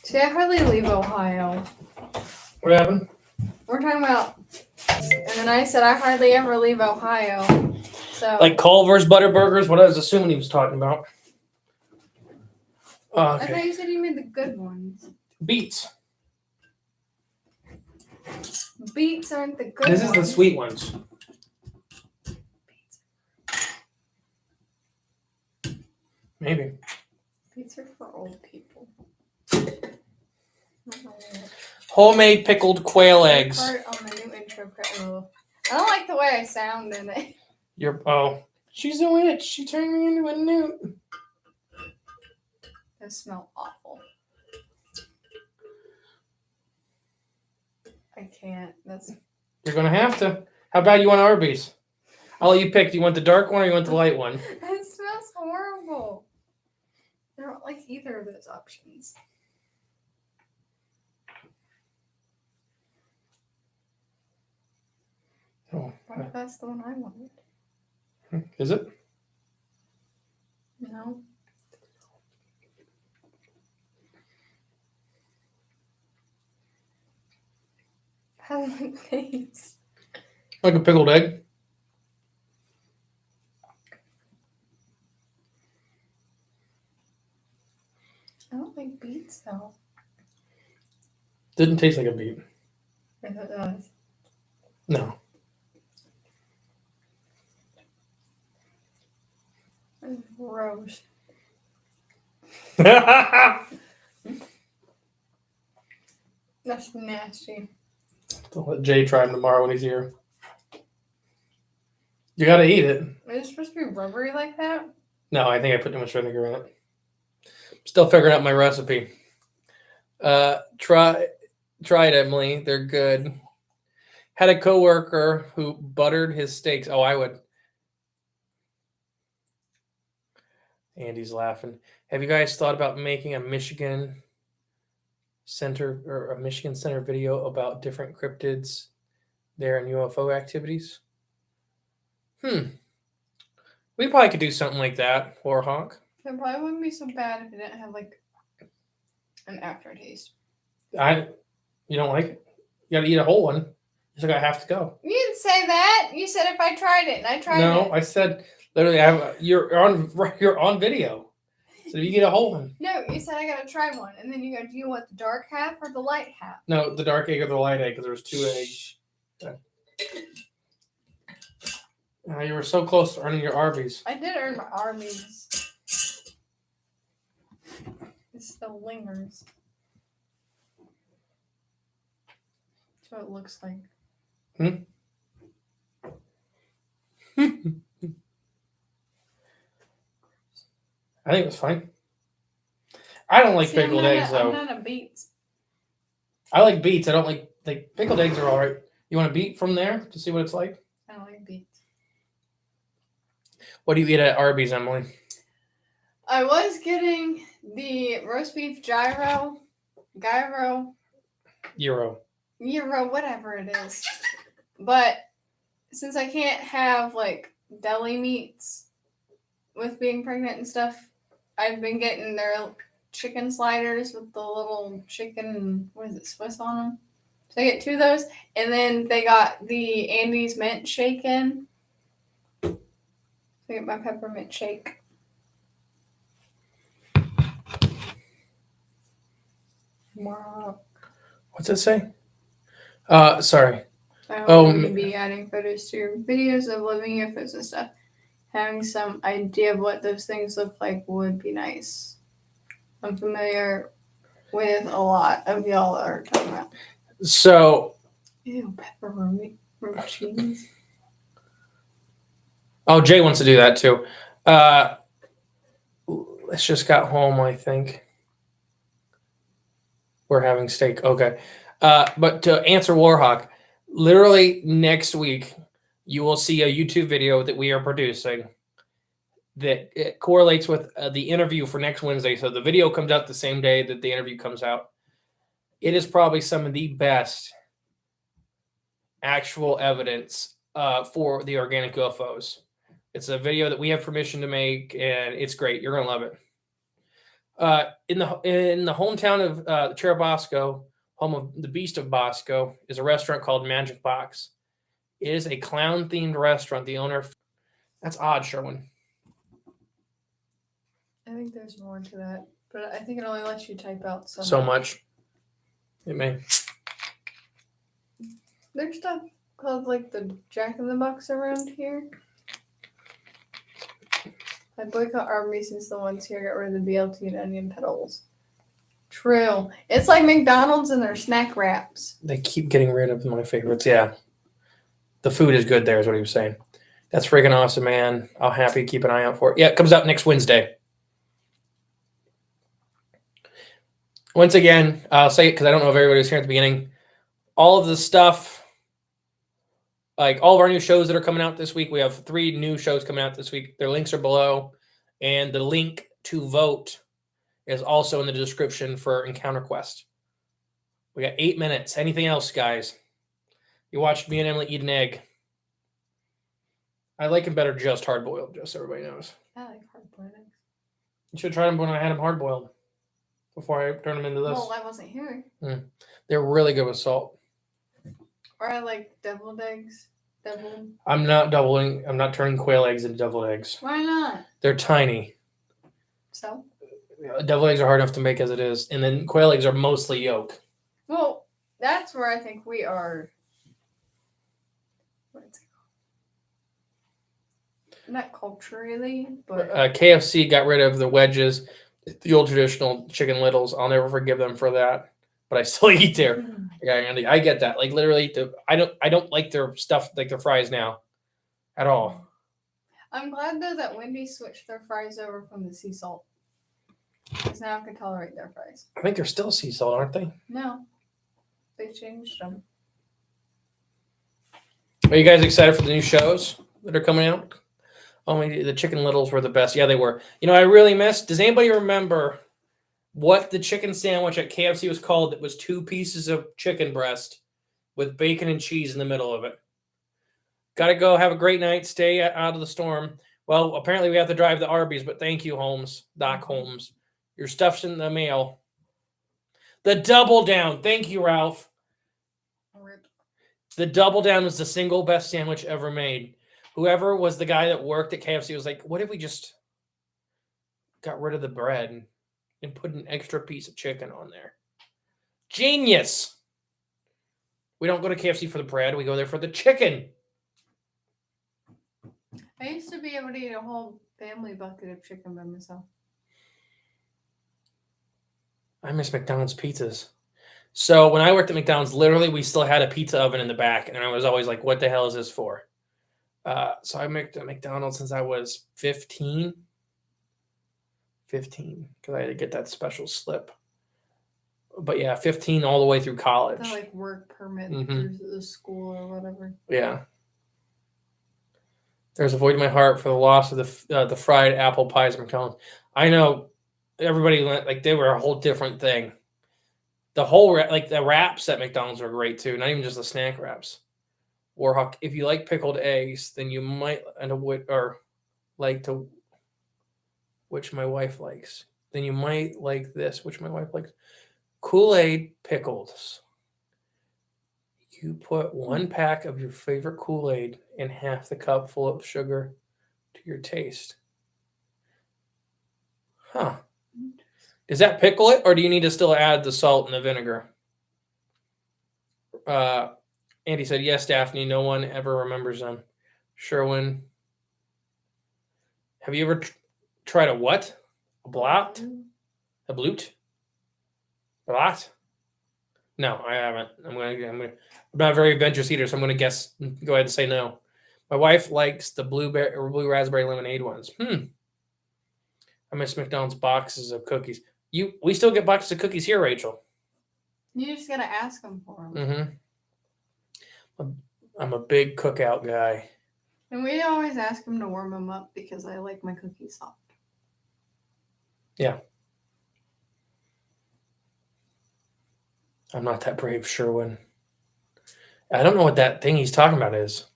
See, I hardly leave Ohio. What happened? We're talking about, and then I said I hardly ever leave Ohio. So Like Culver's, Butterburgers, what I was assuming he was talking about. Oh, I okay. thought you said you made the good ones. Beets. Beets aren't the good This ones. is the sweet ones. Maybe. Beets are for old people. Homemade pickled quail eggs. Part on the new intro. I don't like the way I sound in it. She's a witch. She turned me into a newt. They smell awful. I can't. You're gonna have to. How about you want Arby's? I'll let you pick. Do you want the dark one or you want the light one? It smells horrible. I don't like either of those options. Oh, What if that's the one I wanted? is it? No. How does it taste? Like a pickled egg. I don't like beets though. Didn't taste like a beet. Yes, it does. No. It's gross. That's nasty. Don't let Jay try them tomorrow when he's here. You gotta eat it. Is it supposed to be rubbery like that? No, I think I put too much vinegar in it. Still figuring out my recipe. Try it, Emily. They're good. Had a coworker who buttered his steaks. Oh, I would. Andy's laughing. Have you guys thought about making a Michigan Center video about different cryptids there and UFO activities? We probably could do something like that, Warhawk. It probably wouldn't be so bad if it didn't have like an aftertaste. You don't like it? You gotta eat a whole one. Just like I have to go. You didn't say that. You said if I tried it, and I tried it. No, I said literally. You're on video. So you get a whole one. No, you said I gotta try one, and then you go, do you want the dark half or the light half? No, the dark egg or the light egg, because there was 2 eggs. You were so close to earning your Arby's. I did earn my Arby's. It still lingers. That's what it looks like. I think it was fine. I don't like See, pickled eggs though. I'm not a beets. I like beets. I don't like pickled eggs are all right. You want a beet from there to see what it's like? I don't like beets. What do you eat at Arby's, Emily? I was getting the roast beef gyro, Euro. whatever it is. But since I can't have like deli meats with being pregnant and stuff, I've been getting their chicken sliders with the little chicken, Swiss on them. So I get 2 of those. And then they got the Andy's mint shake in. So I get my peppermint shake. Wow. What's it say? Sorry. Oh, I'm going to be adding photos to your videos of living UFOs and stuff. Having some idea of what those things look like would be nice. I'm familiar with a lot of y'all that are talking about. so, Ew, pepperoni cheese. oh, Jay wants to do that too. Let's just got home, I think. We're having steak. Okay. But to answer Warhawk, literally next week, you will see a YouTube video that we are producing that it correlates with the interview for next Wednesday. So the video comes out the same day that the interview comes out. It is probably some of the best actual evidence for the organic UFOs. It's a video that we have permission to make, and it's great. You're gonna love it. In the hometown of Cherubasco, home of the Beast of Bosco, is a restaurant called Magic Box. It is a clown-themed restaurant. The owner, that's odd, Sherwin. I think there's more to that, but I think it only lets you type out So much. It may. There's stuff called like the Jack in the Box around here. I boycott Arby's since the ones here got rid of the BLT and onion petals. True. It's like McDonald's and their snack wraps. They keep getting rid of my favorites. Yeah. The food is good there, is what he was saying. That's freaking awesome, man. I'll happy keep an eye out for it. Yeah, it comes out next Wednesday. Once again, I'll say it because I don't know if everybody was here at the beginning. All of the stuff, like all of our new shows that are coming out this week, we have 3 new shows coming out this week. Their links are below. And the link to vote is also in the description for EncounterQuest. We got 8 minutes. Anything else, guys? You watched me and Emily eat an egg. I like them better just hard-boiled, just so everybody knows. I like hard-boiled eggs. You should have tried them when I had them hard-boiled before I turned them into this. Well, I wasn't here. They're really good with salt. Or I like deviled eggs. I'm not turning quail eggs into deviled eggs. Why not? They're tiny. So? Deviled eggs are hard enough to make as it is. And then quail eggs are mostly yolk. Well, that's where I think we are. What is it called? Not culturally, but KFC got rid of the wedges, the old traditional chicken littles. I'll never forgive them for that. But I still eat there. Yeah, Andy, I get that. Like literally, I don't like their stuff, like their fries now, at all. I'm glad though that Wendy's switched their fries over from the sea salt, because now I can tolerate their fries. I think they're still sea salt, aren't they? No, they changed them. Are you guys excited for the new shows that are coming out? Oh, the Chicken Littles were the best. Yeah, they were. You know, I really missed. Does anybody remember what the chicken sandwich at KFC was called that was 2 pieces of chicken breast with bacon and cheese in the middle of it? Got to go have a great night. Stay out of the storm. Well, apparently we have to drive to Arby's, but thank you, Holmes. Doc Holmes. Your stuff's in the mail. The Double Down. Thank you, Ralph. Rip. The Double Down was the single best sandwich ever made. Whoever was the guy that worked at KFC was like, what if we just got rid of the bread and put an extra piece of chicken on there? Genius. We don't go to KFC for the bread. We go there for the chicken. I used to be able to eat a whole family bucket of chicken by myself. I miss McDonald's pizzas. So when I worked at McDonald's, literally we still had a pizza oven in the back. And I was always like, what the hell is this for? So I worked at McDonald's since I was 15. 15, because I had to get that special slip. But yeah, 15 all the way through college. The like work permit through the school or whatever. Yeah. There's a void in my heart for the loss of the fried apple pies at McDonald's. I know everybody like they were a whole different thing. The whole like the wraps at McDonald's were great too, not even just the snack wraps. Warhawk, if you like pickled eggs, then you might end up with or like to which my wife likes. Then you might like this, which my wife likes. Kool-Aid pickles. You put 1 pack of your favorite Kool-Aid in half the cup full of sugar to your taste. Huh. Does that pickle it, or do you need to still add the salt and the vinegar? Andy said, yes, Daphne, no one ever remembers them. Sherwin. Have you ever tried a what? A blot? A blute? Blot? No, I haven't. I'm not a very adventurous eater, so I'm gonna guess. Go ahead and say no. My wife likes the blue raspberry lemonade ones. I miss McDonald's boxes of cookies. We still get boxes of cookies here, Rachel. You just gotta ask them for them. I'm a big cookout guy. And we always ask them to warm them up because I like my cookies soft. Yeah. I'm not that brave, Sherwin. I don't know what that thing he's talking about is.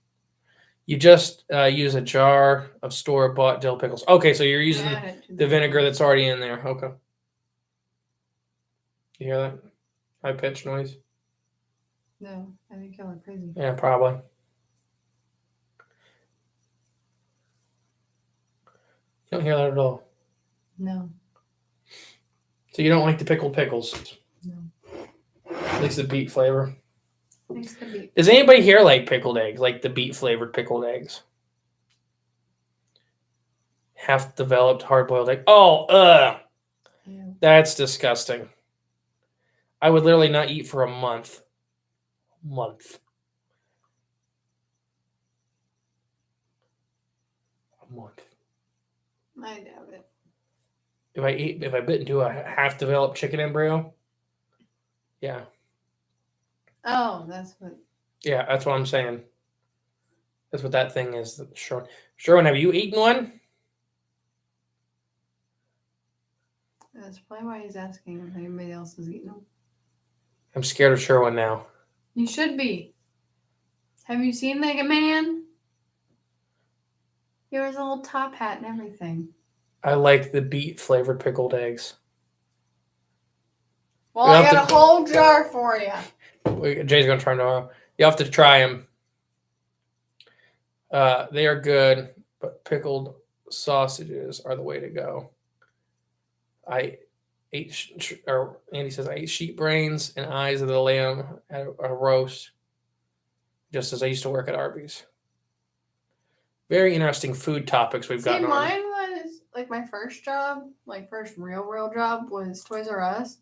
You just use a jar of store-bought dill pickles. Okay, so you're using the vinegar that's already in there. Okay. You hear that? High-pitched noise? No, I think y'all are crazy. Yeah, probably. You don't hear that at all? No. So you don't like the pickled pickles? No. At least the beet flavor. Makes the beet. Does anybody here like pickled eggs? Like the beet-flavored pickled eggs? Half-developed, hard-boiled egg. Oh, Yeah. that's disgusting. I would literally not eat for a month. A month. I doubt it. If I bit into a half-developed chicken embryo, yeah. Oh, that's what. Yeah, that's what I'm saying. That's what that thing is. Sherwin, have you eaten one? That's probably why he's asking if anybody else has eaten them. I'm scared of Sherwin now. You should be. Have you seen the man? He wears a little top hat and everything. I like the beet-flavored pickled eggs. Well, I got a whole jar for you. Jay's going to try tomorrow. You have to try them. They are good, but pickled sausages are the way to go. Andy says, I ate sheep brains and eyes of the lamb at a roast, just as I used to work at Arby's. Very interesting food topics we've gotten on. Mine was like my first job, like first real job was Toys R Us.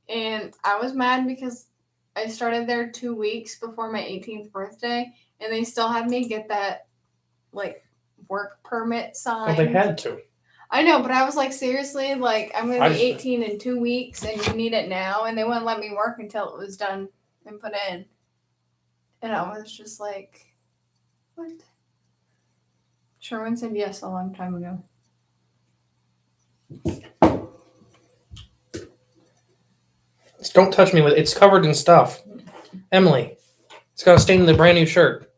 And I was mad because I started there 2 weeks before my 18th birthday, and they still had me get that like work permit signed. Well, they had to. I know, but I was like, seriously, like I'm gonna be 18 in 2 weeks, and you need it now, and they wouldn't let me work until it was done and put in. And I was just like, what? Sherwin said yes a long time ago. Don't touch me with it. It's covered in stuff. Emily, it's got a stain in the brand new shirt.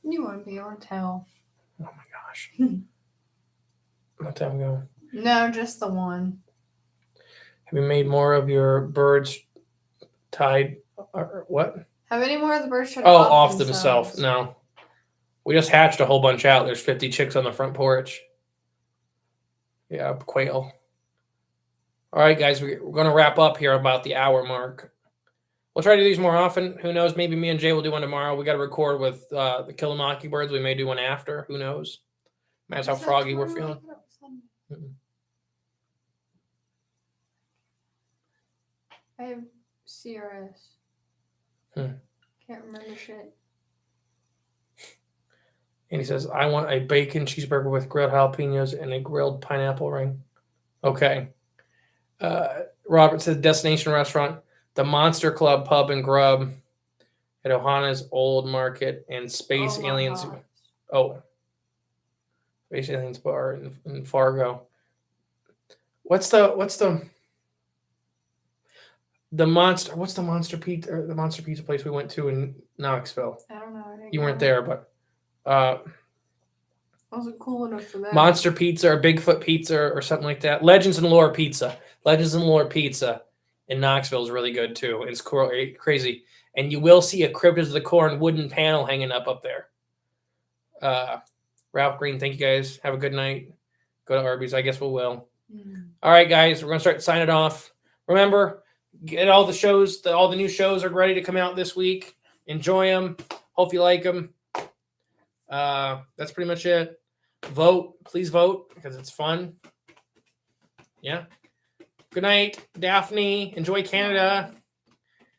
You wouldn't be able to tell. Oh my gosh. Let that go. No, just the one. Have you made more of your birds tied? Or what? Have any more of the birds tried off themselves? No. We just hatched a whole bunch out. There's 50 chicks on the front porch. Yeah, quail. All right, guys, we're going to wrap up here about the hour mark. We'll try to do these more often. Who knows? Maybe me and Jay will do one tomorrow. We got to record with the Kill the Mockingbirds. We may do one after. Who knows? That's how froggy we're feeling. I have CRS. Can't remember shit. And he says, I want a bacon cheeseburger with grilled jalapenos and a grilled pineapple ring. Okay. Robert says, destination restaurant, the Monster Club Pub and Grub at Ohana's Old Market and Space Aliens. God. Oh. Space Aliens Bar in Fargo. What's the monster pizza or the monster pizza place we went to in Knoxville? I don't know. You weren't there, but I wasn't cool enough for that. Monster Pizza or Bigfoot Pizza or something like that. Legends and Lore Pizza in Knoxville is really good too. It's crazy. And you will see a Cryptids of the Corn wooden panel hanging up there. Ralph Green, thank you guys. Have a good night. Go to Arby's. I guess we will. All right, guys, we're going to start signing off. Remember, Get all the shows. All the new shows are ready to come out this week. Enjoy them. Hope you like them. That's pretty much it. Vote. Please vote because it's fun. Yeah. Good night, Daphne. Enjoy Canada.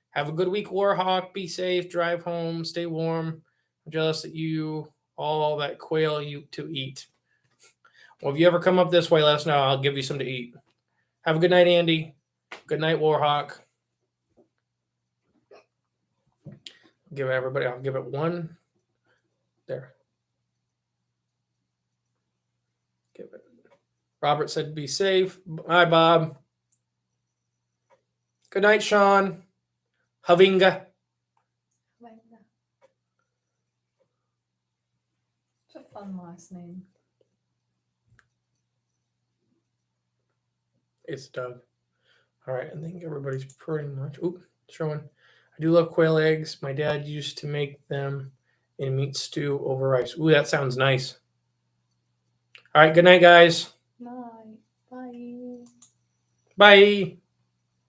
Have a good week, Warhawk. Be safe. Drive home. Stay warm. I'm jealous that you all that quail you to eat. Well, if you ever come up this way, let us know. I'll give you some to eat. Have a good night, Andy. Good night, Warhawk. Give everybody. I'll give it one. There. Give it. Robert said, "Be safe." Bye, Bob. Good night, Sean. Havinga. It's a fun last name. It's Doug. All right, I think everybody's pretty much. Oop, showing. I do love quail eggs. My dad used to make them in meat stew over rice. Ooh, that sounds nice. All right, good night, guys. Night. Bye. Bye.